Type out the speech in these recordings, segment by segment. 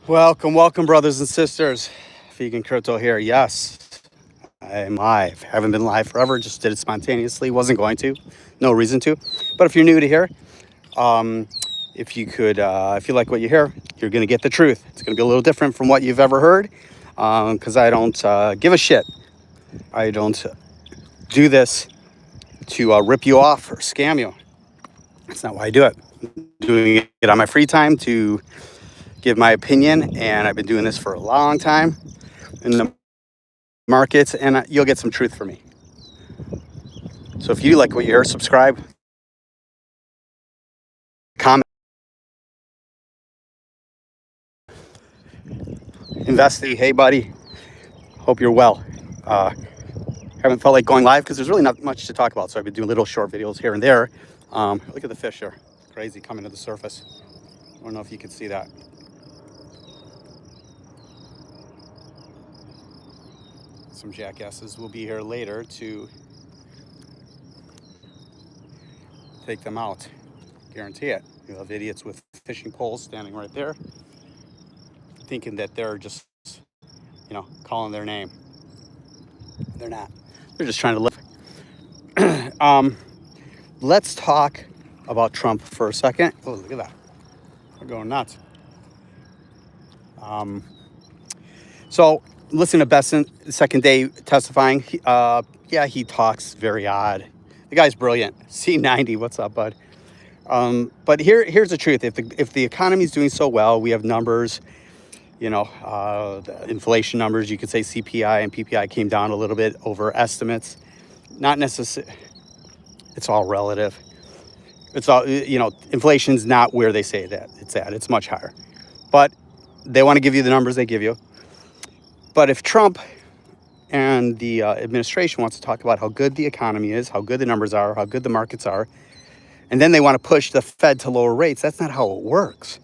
Welcome, brothers and sisters. Vegan Crypto here. Yes, I'm live. Haven't been live forever. Just did it spontaneously. Wasn't going to. No reason to. But if you're new to here, um, if you like what you hear, you're gonna get the truth. It's gonna be a little different from what you've ever heard, because I don't give a shit. I don't do this to rip you off or scam you. That's not why I do it. I'm doing it on my free time to give my opinion, and I've been doing this for a long time in the markets, and you'll get some truth from me. So if you like what you hear, subscribe, comment, invest. Hey, buddy, hope you're well. Haven't felt like going live because there's really not much to talk about, so I've been doing little short videos here and there. Look at the fish here, crazy coming to the surface. I don't know if you can see that. Some jackasses will be here later to take them out. Guarantee it. You have idiots with fishing poles standing right there, thinking that they're just, calling their name. They're not. They're just trying to live. Let's talk about Trump for a second. Oh, look at that. We're going nuts. So listen to Besson, the second day testifying. He talks very odd. The guy's brilliant. C90, what's up, bud? But here's the truth. If the economy is doing so well, we have numbers, the inflation numbers. You could say CPI and PPI came down a little bit over estimates. Not necessarily. It's all relative. It's all, inflation's not where they say that it's at. It's much higher. But they want to give you the numbers they give you. But if Trump and the administration wants to talk about how good the economy is, how good the numbers are, how good the markets are, and then they want to push the Fed to lower rates, that's not how it works.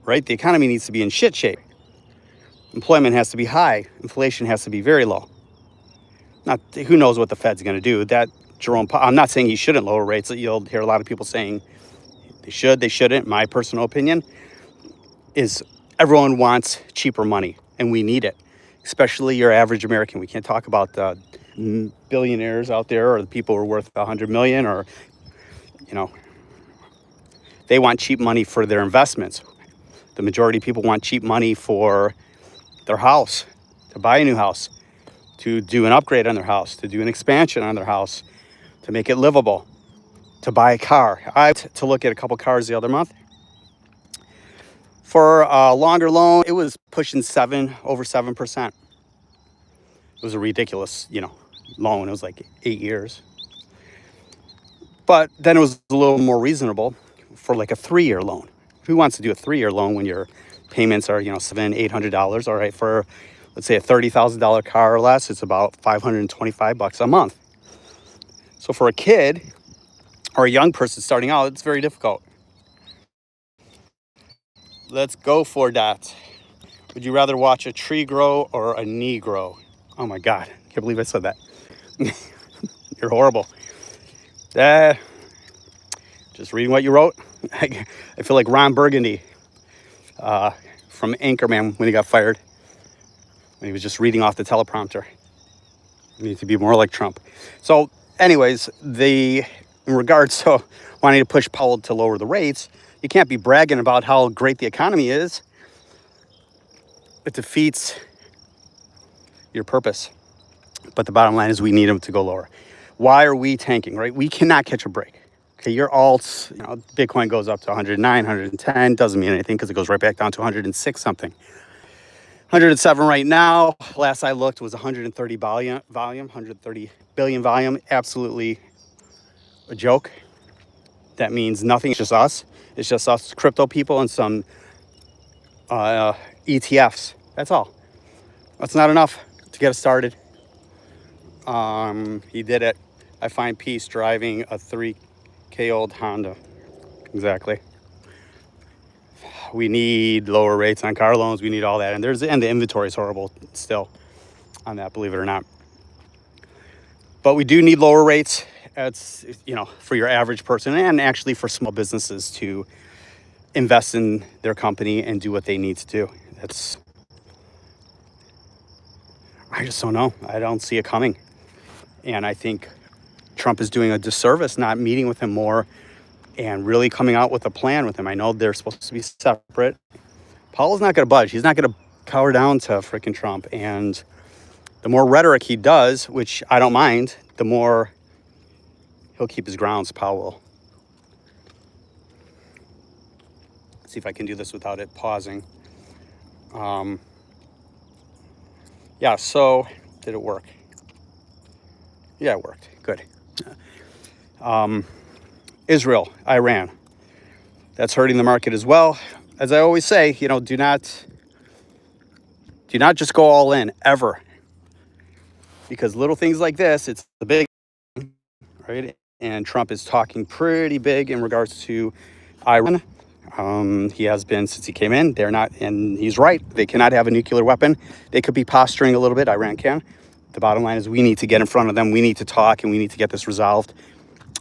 Right? The economy needs to be in shit shape. Employment has to be high. Inflation has to be very low. Not who knows what the Fed's going to do. I'm not saying he shouldn't lower rates. You'll hear a lot of people saying they should, they shouldn't. My personal opinion is everyone wants cheaper money, and we need it, especially your average American. We can't talk about the billionaires out there or the people who are worth 100 million, or, they want cheap money for their investments. The majority of people want cheap money for their house, to buy a new house, to do an upgrade on their house, to do an expansion on their house, to make it livable, to buy a car. I had to look at a couple cars the other month. For a longer loan, it was pushing over 7%. It was a ridiculous, loan. It was like 8 years. But then it was a little more reasonable for like a 3-year loan. Who wants to do a 3-year loan when your payments are, $700-800? All right, for let's say a $30,000 car or less, it's about $525 a month. So for a kid or a young person starting out, it's very difficult. Let's go for that. Would you rather watch a tree grow or a knee grow? Oh my God, I can't believe I said that. You're horrible. Just reading what you wrote. I feel like Ron Burgundy from Anchorman when he got fired. When he was just reading off the teleprompter. You need to be more like Trump. So anyways, in regards to wanting to push Powell to lower the rates, you can't be bragging about how great the economy is. It defeats your purpose. But the bottom line is we need them to go lower. Why are we tanking, right? We cannot catch a break. Okay, your alts, Bitcoin goes up to 109, 110, doesn't mean anything because it goes right back down to 106 something. 107 right now. Last I looked was 130 volume, 130 billion volume. Absolutely a joke. That means nothing. It's just us. It's just us crypto people and some ETFs. That's all. That's not enough to get us started. He did it. I find peace driving a 3K old Honda. Exactly. We need lower rates on car loans. We need all that. And the inventory is horrible still on that, believe it or not. But we do need lower rates. It's, for your average person and actually for small businesses to invest in their company and do what they need to do. I just don't know. I don't see it coming. And I think Trump is doing a disservice not meeting with him more and really coming out with a plan with him. I know they're supposed to be separate. Powell's not going to budge. He's not going to cower down to freaking Trump. And the more rhetoric he does, which I don't mind, the more he'll keep his grounds, Powell. Let's see if I can do this without it pausing. Yeah, so did it work? Yeah, it worked. Good. Israel, Iran. That's hurting the market as well. As I always say, do not just go all in ever. Because little things like this, it's the big, right? And Trump is talking pretty big in regards to Iran. He has been since he came in. They're not, and he's right. They cannot have a nuclear weapon. They could be posturing a little bit. Iran can. The bottom line is we need to get in front of them. We need to talk, and we need to get this resolved.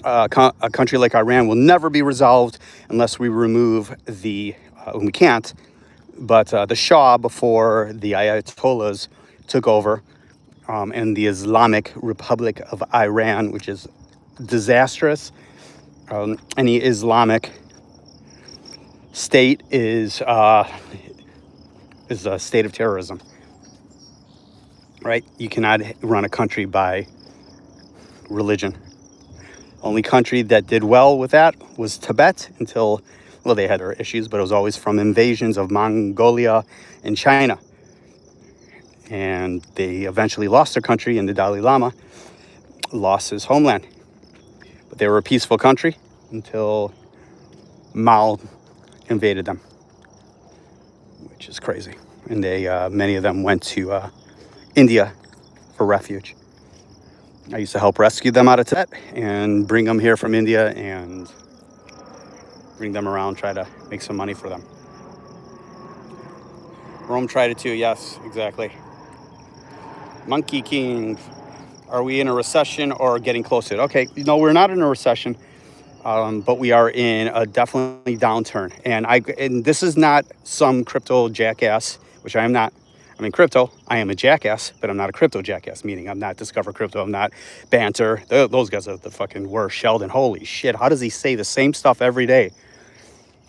A country like Iran will never be resolved unless we remove and we can't, but the Shah before the Ayatollahs took over, and the Islamic Republic of Iran, which is disastrous. Any Islamic state is a state of terrorism, right? You cannot run a country by religion. Only country that did well with that was Tibet until, well, they had their issues, but it was always from invasions of Mongolia and China. And they eventually lost their country, and the Dalai Lama lost his homeland. But they were a peaceful country until Mao invaded them, which is crazy. And many of them went to India for refuge. I used to help rescue them out of Tibet and bring them here from India and bring them around, try to make some money for them. Rome tried it too, yes, exactly. Monkey King, are we in a recession or getting close to it? Okay, no, we're not in a recession, but we are in a definitely downturn. And this is not some crypto jackass, which I am not. I'm in crypto. I am a jackass, but I'm not a crypto jackass, meaning I'm not Discover Crypto. I'm not Banter. Those guys are the fucking worst. Sheldon, holy shit. How does he say the same stuff every day?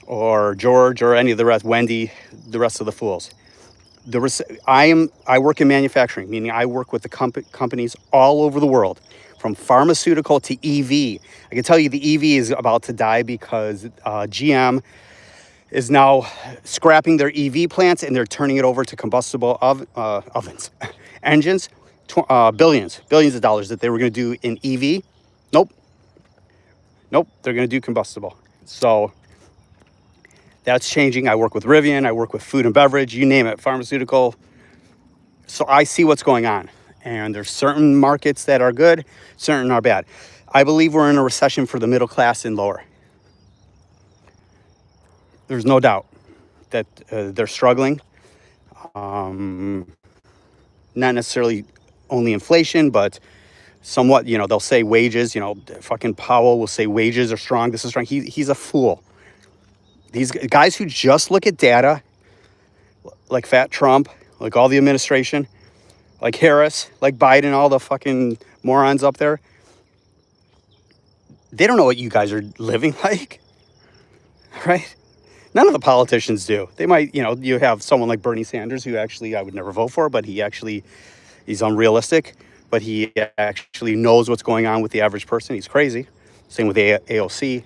Or George or any of the rest, Wendy, the rest of the fools. I work in manufacturing, meaning I work with the companies all over the world, from pharmaceutical to EV. I can tell you the EV is about to die because GM is now scrapping their EV plants and they're turning it over to combustible ovens, engines. Billions of dollars that they were going to do in EV. Nope, they're going to do combustible. So that's changing. I work with Rivian, I work with food and beverage, you name it, pharmaceutical. So I see what's going on. And there's certain markets that are good, certain are bad. I believe we're in a recession for the middle class and lower. There's no doubt that they're struggling. Not necessarily only inflation, but somewhat, they'll say wages, fucking Powell will say wages are strong, this is strong. He's a fool. These guys who just look at data, like Fat Trump, like all the administration, like Harris, like Biden, all the fucking morons up there, they don't know what you guys are living like, right? None of the politicians do. They might, you have someone like Bernie Sanders, who actually I would never vote for, but he's unrealistic, but he actually knows what's going on with the average person. He's crazy. Same with AOC.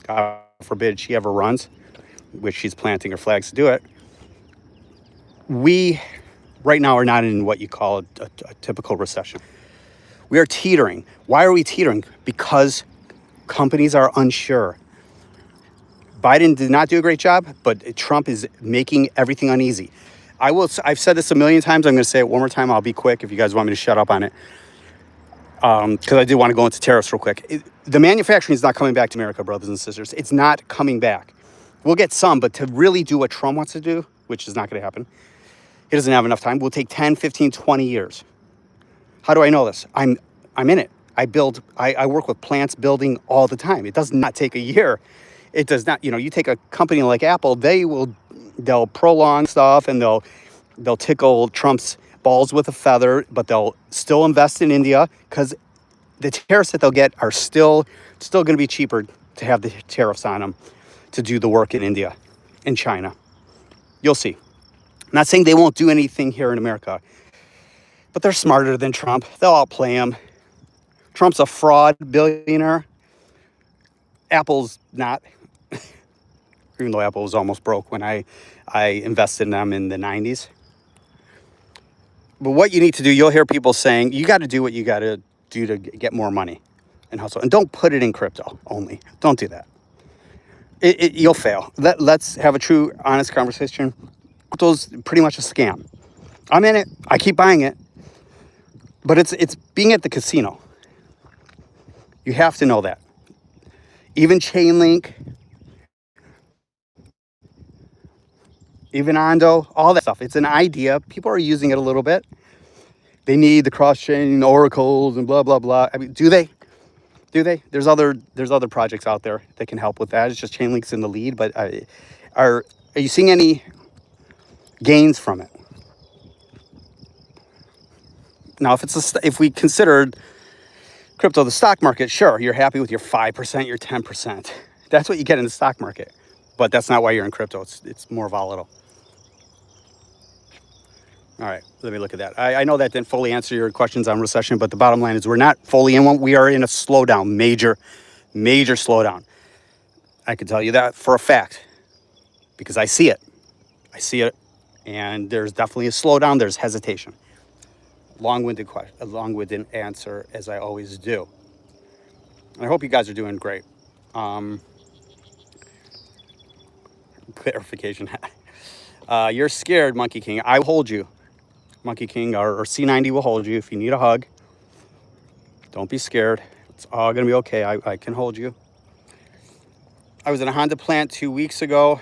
God forbid she ever runs, which she's planting her flags to do it. We, right now, are not in what you call a typical recession. We are teetering. Why are we teetering? Because companies are unsure. Biden did not do a great job, but Trump is making everything uneasy. I've said this a million times. I'm going to say it one more time. I'll be quick if you guys want me to shut up on it. Because I did want to go into tariffs real quick. The manufacturing is not coming back to America, brothers and sisters. It's not coming back. We'll get some, but to really do what Trump wants to do, which is not going to happen, he doesn't have enough time, will take 10, 15, 20 years. How do I know this? I'm in it. I work with plants building all the time. It does not take a year. It does not, you take a company like Apple, they'll prolong stuff, and they'll tickle Trump's balls with a feather, but they'll still invest in India because the tariffs that they'll get are still going to be cheaper to have the tariffs on them to do the work in India, in China. You'll see. I'm not saying they won't do anything here in America, but they're smarter than Trump. They'll outplay him. Trump's a fraud billionaire. Apple's not. Even though Apple was almost broke when I invested in them in the 90s. But what you need to do, you'll hear people saying, you got to do what you got to do to get more money and hustle. And don't put it in crypto only. Don't do that. You'll fail. Let's have a true, honest conversation. Crypto's pretty much a scam. I'm in it. I keep buying it. But it's being at the casino. You have to know that. Even Chainlink, even Ondo, all that stuff. It's an idea. People are using it a little bit. They need the cross-chain oracles and blah, blah, blah. I mean, do they? Do they? There's other projects out there that can help with that. It's just Chainlink's in the lead. But are you seeing any gains from it? Now, if we considered crypto the stock market, sure, you're happy with your 5%, your 10%. That's what you get in the stock market. But that's not why you're in crypto. It's more volatile. All right, let me look at that. I know that didn't fully answer your questions on recession, but the bottom line is we're not fully in one. We are in a slowdown, major slowdown. I can tell you that for a fact because I see it. And there's definitely a slowdown. There's hesitation. Long-winded answer, as I always do. I hope you guys are doing great. Clarification. You're scared, Monkey King. I will hold you. Monkey King or C90 will hold you if you need a hug. Don't be scared. It's all going to be okay. I can hold you. I was in a Honda plant 2 weeks ago.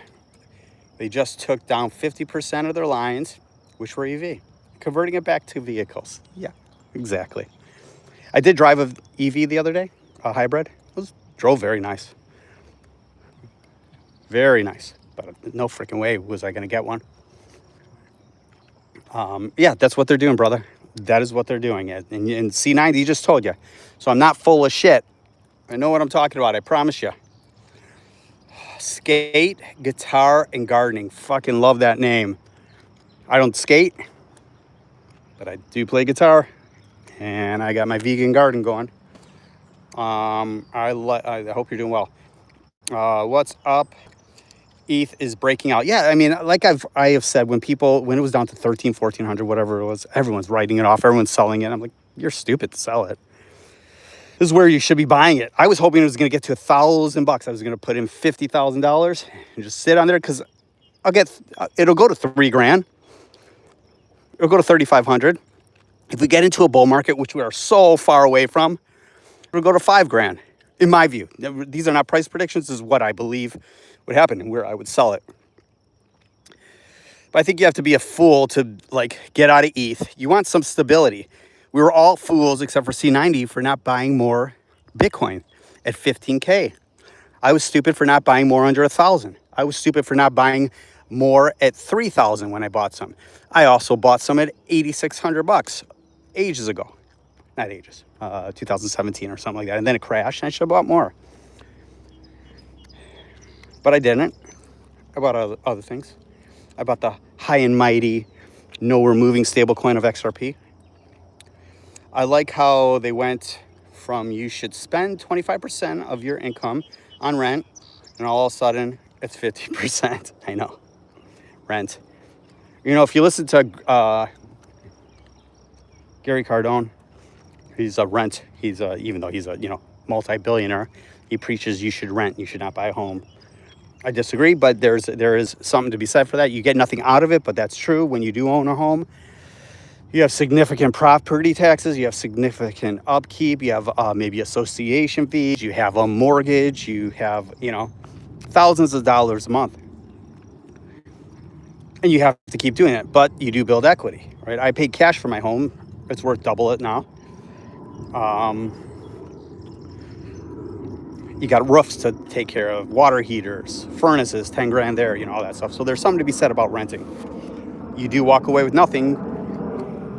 They just took down 50% of their lines, which were EV, converting it back to vehicles. Yeah, exactly. I did drive an EV the other day, a hybrid. Drove very nice. Very nice. But no freaking way was I going to get one. Yeah, that's what they're doing, brother. That is what they're doing. And C90 just told you. So I'm not full of shit. I know what I'm talking about. I promise you. Skate, guitar, and gardening. Fucking love that name. I don't skate, but I do play guitar. And I got my vegan garden going. I hope you're doing well. What's up? ETH is breaking out. Yeah, I mean, like I have said, when it was down to 13, 1400, whatever it was, everyone's writing it off. Everyone's selling it. I'm like, you're stupid to sell it. This is where you should be buying it. I was hoping it was going to get to $1,000. I was going to put in $50,000 and just sit on there because it'll go to $3,000. It'll go to 3,500. If we get into a bull market, which we are so far away from, it'll go to $5,000. In my view, these are not price predictions. This is what I believe would happen and where I would sell it. But I think you have to be a fool to get out of ETH. You want some stability. We were all fools except for C90 for not buying more Bitcoin at 15K. I was stupid for not buying more under 1,000. I was stupid for not buying more at 3,000 when I bought some. I also bought some at $8,600 ages ago. Not ages, 2017 or something like that. And then it crashed and I should have bought more. But I didn't. I bought other things. I bought the high and mighty, no removing stablecoin of XRP. I like how they went from you should spend 25% of your income on rent, and all of a sudden it's 50%. I know. Rent. If you listen to Gary Cardone, he's a rent. He's even though he's a multi-billionaire, he preaches you should rent. You should not buy a home. I disagree, but there is something to be said for that. You get nothing out of it, but that's true. When you do own a home, you have significant property taxes. You have significant upkeep. You have maybe association fees. You have a mortgage. You have thousands of dollars a month, and you have to keep doing it. But you do build equity, right? I paid cash for my home. It's worth double it now. You got roofs to take care of, water heaters, furnaces, 10 grand there, you know, all that stuff. So there's something to be said about renting. You do walk away with nothing,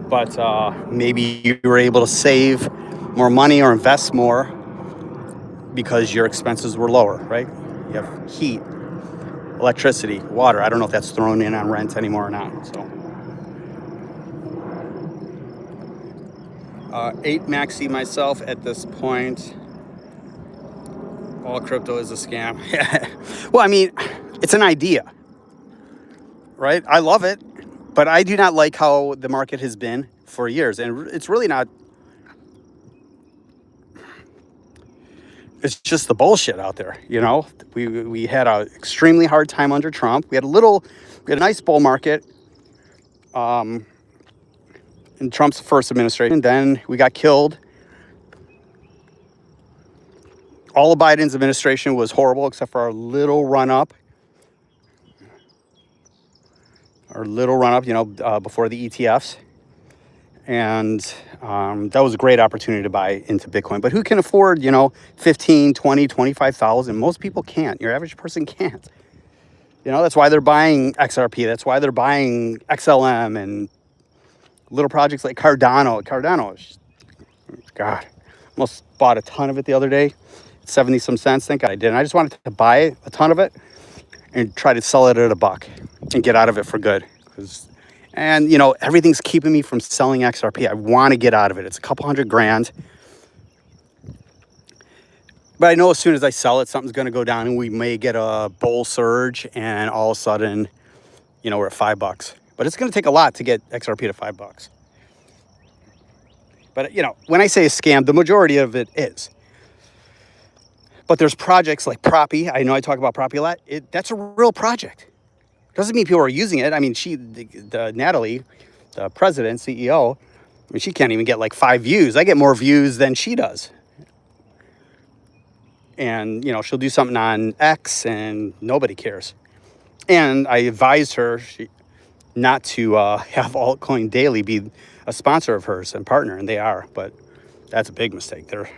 but maybe you were able to save more money or invest more because your expenses were lower, right? You have heat, electricity, water. I don't know if that's thrown in on rent anymore or not. So 8 maxi myself at this point. All crypto is a scam. Well, I mean, it's an idea, right? I love it, but I do not like how the market has been for years. And it's really not, it's just the bullshit out there, you know? We had an extremely hard time under Trump. We had a nice bull market in Trump's first administration. Then we got killed. All of Biden's administration was horrible except for our little run up. You know, before the ETFs. And that was a great opportunity to buy into Bitcoin. But who can afford, you know, 15, 20, 25,000? Most people can't. Your average person can't. You know, that's why they're buying XRP. That's why they're buying XLM and little projects like Cardano. Cardano is, God, almost bought a ton of it the other day. 70 some cents. Thank God I didn't. I just wanted to buy a ton of it and try to sell it at $1 and get out of it for good. And, you know, everything's keeping me from selling XRP. I want to get out of it. It's a couple $100 grand. But I know as soon as I sell it, something's going to go down and we may get a bull surge and all of a sudden, you know, we're at $5. But it's going to take a lot to get XRP to $5. But, you know, when I say a scam, the majority of it is. But there's projects like Proppy. I know I talk about Proppy a lot. That's a real project. Doesn't mean people are using it. I mean, Natalie, the president, CEO, I mean, she can't even get like 5 views. I get more views than she does. And, you know, she'll do something on X and nobody cares. And I advised her not to have Altcoin Daily be a sponsor of hers and partner, and they are. But that's a big mistake. They're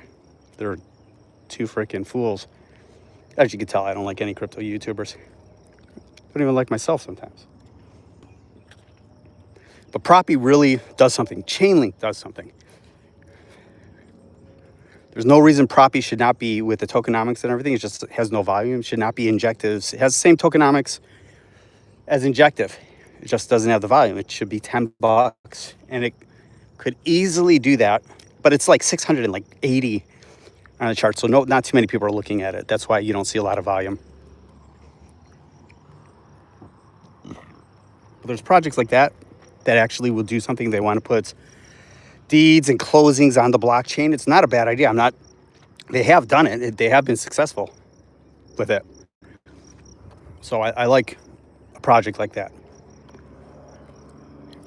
two freaking fools. As you can tell, I don't like any crypto YouTubers. I don't even like myself sometimes. But Proppy really does something. Chainlink does something. There's no reason Proppy should not be with the tokenomics and everything. It just has no volume. It should not be injectives. It has the same tokenomics as injective. It just doesn't have the volume. It should be $10, and it could easily do that. But it's like 680 on the chart, so not too many people are looking at it. That's why you don't see a lot of volume. But there's projects like that actually will do something. They want to put deeds and closings on the blockchain. It's not a bad idea. They have done it. They have been successful with it. So I like a project like that.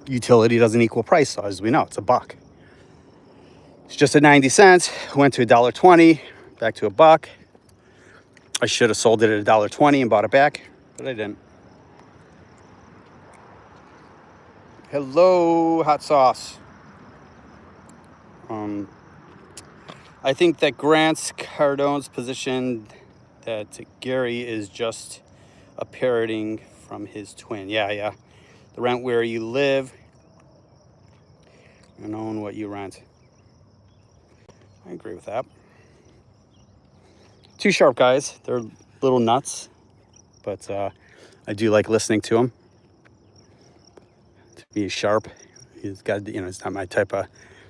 Utility doesn't equal price, so as we know, it's $1. It's just at 90 cents, went to $1.20, back to $1. I should have sold it at $1.20 and bought it back, but I didn't. Hello, hot sauce. I think that Grant Cardone's position that Gary is just a parroting from his twin. Yeah. The rent where you live and own what you rent. I agree with that. Two sharp guys. They're little nuts, but I do like listening to them. To be sharp. He's got, you know, it's not my type of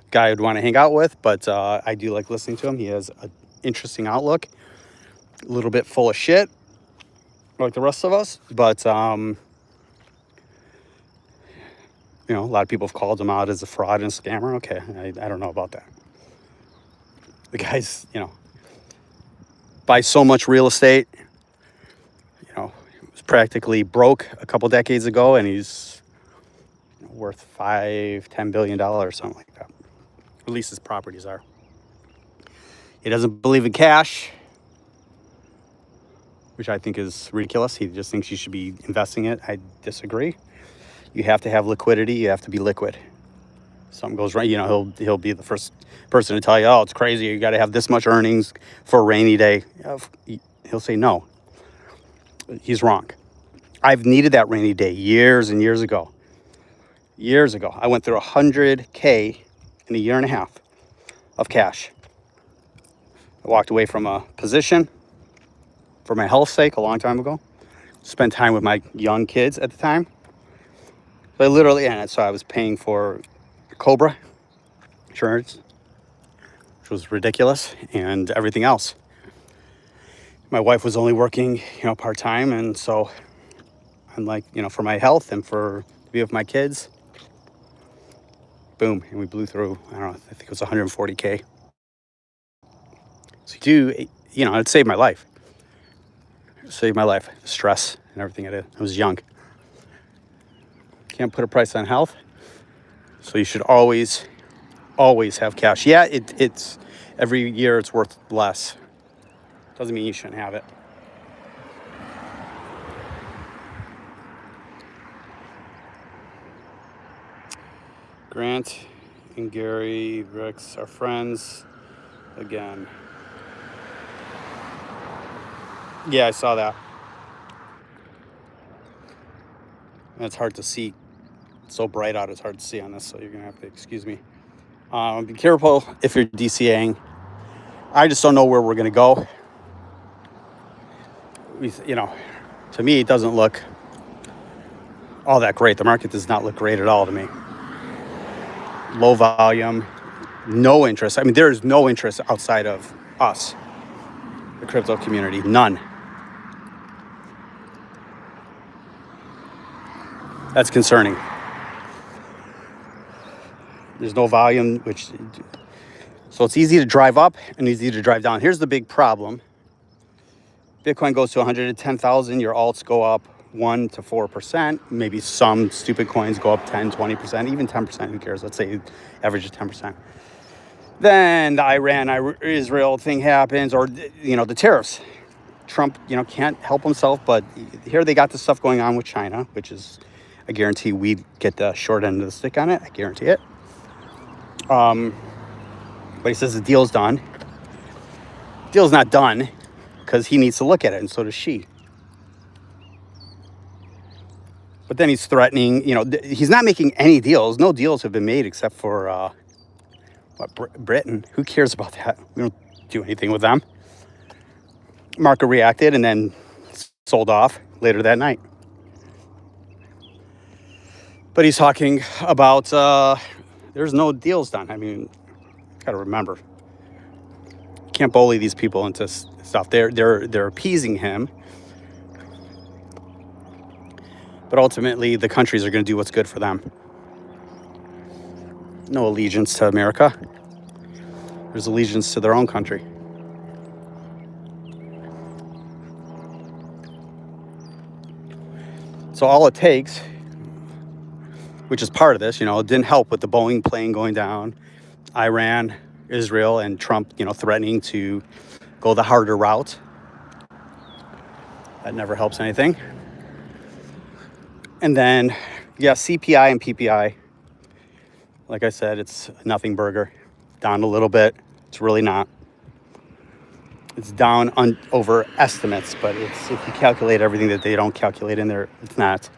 guy I'd want to hang out with, but I do like listening to him. He has an interesting outlook, a little bit full of shit, like the rest of us, but you know, a lot of people have called him out as a fraud and a scammer. Okay, I don't know about that. The guy's, you know, buys so much real estate. You know, he was practically broke a couple decades ago, and he's worth $5-10 billion or something like that. At least his properties are. He doesn't believe in cash, which I think is ridiculous. He just thinks you should be investing it. I disagree. You have to have liquidity. You have to be liquid. Something goes wrong, he'll be the first person to tell you, oh, it's crazy, you got to have this much earnings for a rainy day. He'll say no. He's wrong. I've needed that rainy day years and years ago. Years ago, I went through 100K in a year and a half of cash. I walked away from a position for my health's sake a long time ago. Spent time with my young kids at the time. So I was paying for Cobra insurance, which was ridiculous, and everything else. My wife was only working, part-time, and so I'm like, for my health and to be with my kids, boom, and we blew through, I don't know, I think it was 140K. So it saved my life. It saved my life, the stress and everything I did. I was young. Can't put a price on health, so you should always have cash. Yeah, it's every year it's worth less. Doesn't mean you shouldn't have it. Grant and Gary Ricks are friends again. Yeah, I saw that. And it's hard to see. It's so bright out, it's hard to see on this, so you're going to have to excuse me. Be careful if you're DCAing. I just don't know where we're going to go. To me, it doesn't look all that great. The market does not look great at all to me. Low volume, no interest. I mean, there is no interest outside of us, the crypto community. None. That's concerning. There's no volume, so it's easy to drive up and easy to drive down. Here's the big problem. Bitcoin goes to 110,000, your alts go up 1 to 4%. Maybe some stupid coins go up 10, 20%, even 10%, who cares? Let's say average is 10%. Then the Iran-Israel thing happens, or, the tariffs. Trump, can't help himself, but here they got this stuff going on with China, which is, I guarantee we'd get the short end of the stick on it. I guarantee it. But he says the deal's done. Deal's not done because he needs to look at it, and so does she. But then he's threatening, he's not making any deals. No deals have been made except for, Britain. Who cares about that? We don't do anything with them. Market reacted and then sold off later that night. But he's talking about there's no deals done. I mean, got to remember, you can't bully these people into stuff. They're appeasing him, but ultimately the countries are going to do what's good for them. No allegiance to America. There's allegiance to their own country. So all it takes, which is part of this, it didn't help with the Boeing plane going down, Iran, Israel, and Trump, threatening to go the harder route. That never helps anything. And then, CPI and PPI. Like I said, it's a nothing burger. Down a little bit. It's really not. It's down over estimates, but if you calculate everything that they don't calculate in there, it's not.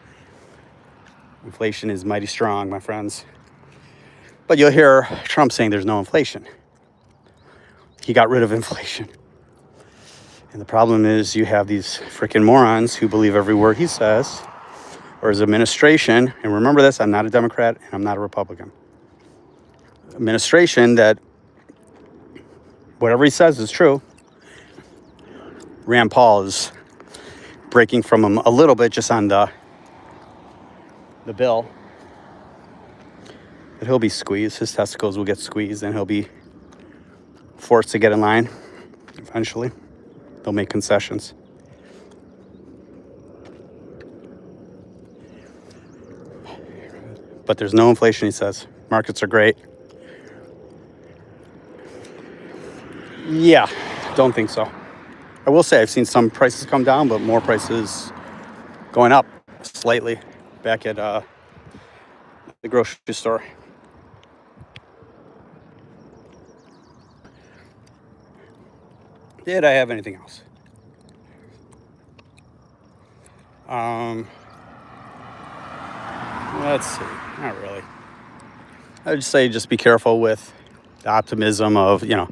Inflation is mighty strong, my friends. But you'll hear Trump saying there's no inflation. He got rid of inflation. And the problem is you have these freaking morons who believe every word he says, or his administration. And remember this, I'm not a Democrat and I'm not a Republican. Administration that whatever he says is true. Rand Paul is breaking from him a little bit just on the bill. But he'll be squeezed. His testicles will get squeezed and he'll be forced to get in line eventually. They'll make concessions. But there's no inflation, he says. Markets are great. Yeah, don't think so. I will say I've seen some prices come down, but more prices going up slightly back at the grocery store. Did I have anything else? Let's see. Not really. I would just say just be careful with the optimism of, you'll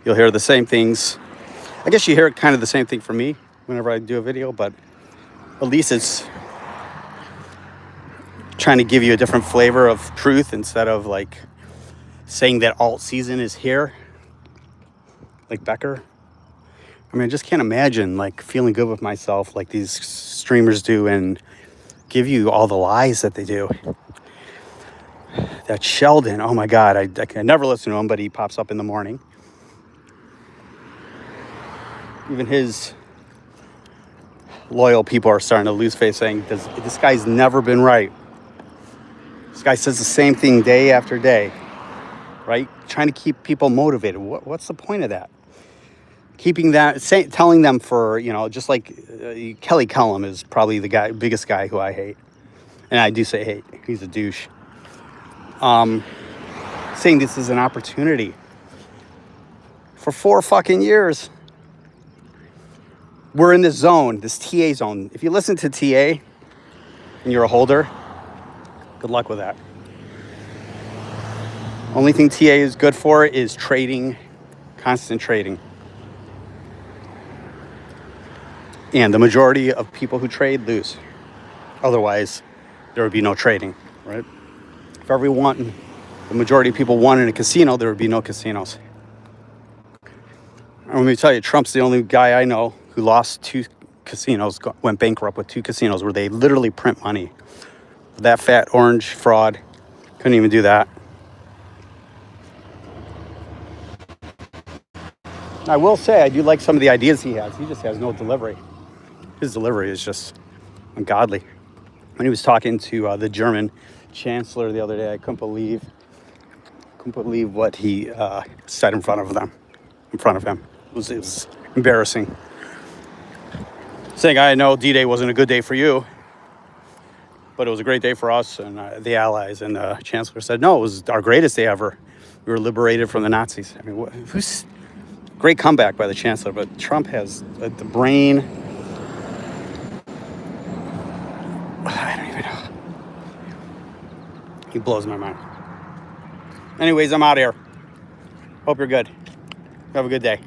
hear the same things. I guess you hear kind of the same thing from me whenever I do a video, but at least it's trying to give you a different flavor of truth instead of like saying that alt season is here, like Becker. I mean, I just can't imagine like feeling good with myself like these streamers do and give you all the lies that they do. That Sheldon, oh my God, I never listen to him, but he pops up in the morning. Even his loyal people are starting to lose faith, saying, this guy's never been right. This guy says the same thing day after day, right? Trying to keep people motivated. What's the point of that? Keeping that, telling them for, just like Kelly Cullum is probably the biggest guy who I hate. And I do say hate. He's a douche. Saying this is an opportunity for 4 fucking years. We're in this zone, this TA zone. If you listen to TA and you're a holder, good luck with that. Only thing TA is good for is trading, constant trading. And the majority of people who trade lose. Otherwise, there would be no trading, right? If the majority of people won in a casino, there would be no casinos. And let me tell you, Trump's the only guy I know who lost 2 casinos, went bankrupt with 2 casinos where they literally print money. That fat orange fraud couldn't even do that. I will say I do like some of the ideas he has. He just has no delivery. His delivery is just ungodly. When he was talking to the German chancellor the other day, I couldn't believe what he said in front of him. It was embarrassing. Saying, I know D-Day wasn't a good day for you, but it was a great day for us and the Allies. And the chancellor said, no, it was our greatest day ever. We were liberated from the Nazis. I mean, great comeback by the chancellor, but Trump has the brain. I don't even know. He blows my mind. Anyways, I'm out of here. Hope you're good. Have a good day.